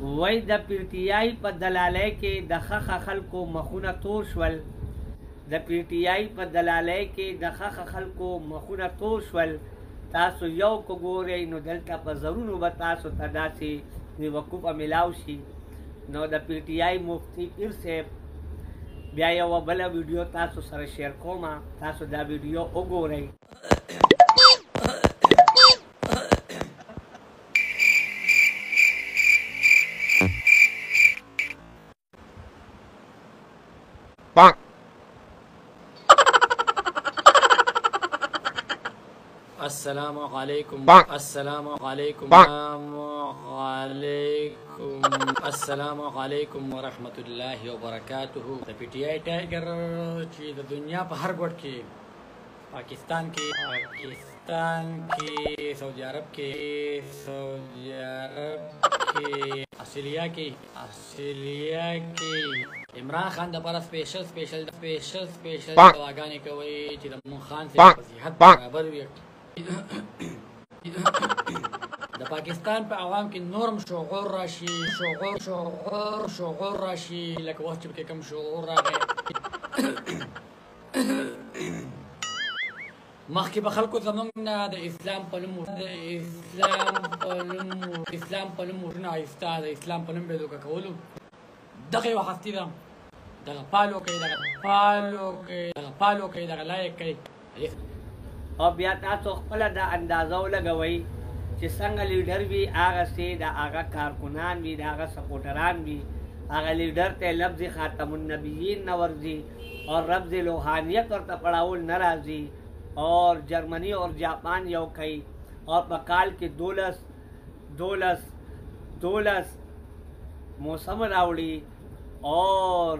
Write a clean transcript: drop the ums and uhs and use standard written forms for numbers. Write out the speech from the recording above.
وای د پیټیای په دلالۍ کې د خخ خلکو مخونه تور شول د پیټیای په دلالۍ کې د خخ خلکو مخونه تور شول تاسو یو کو ګورئ نو دلته په زرونو به تاسو ته داسې وقوفه ملاو شي نو د پیټیای مفتی پیر صاحب بیا یو بله ویډیو تاسو سره شیر کومه تاسو دا ویډیو وګورئ السلام علیکم السلام علیکم السلام علیکم ورحمۃ اللہ وبرکاتہ د پی ټی آی ټایګر چې د دنیا په هر ګوټ کې پاکستان کې سعودي عرب کې استرالیا کې عمران خان د لپاره سپیشل دعاګانې کوي چې د عمران خان سره په صحت برابر وي د پاکستان په عوام کې نورم شعور راشي شعور راشي لکه وخت چې کوم شعور راغی مخکې به خلکو زموږ نه د اسلام په نوم ورونه ایسته د اسلام په نوم به دوکه کولو دغه یوه هستي ده دغه پالو کوي دغه لایق کوي او بیا تاسو خپله دا اندازه ولګوئ چې څنګه لیډر وي هغسې د هغه کارکنان وي د هغه سپورټران وي هغه لیډر ته لفظ خاتم النبیین نه ورځي اور رمز روحانیت ورته پړاول نه راځي اور جرمنی اور جاپان یو کوي اور په کال کې 12 موسم راوړي اور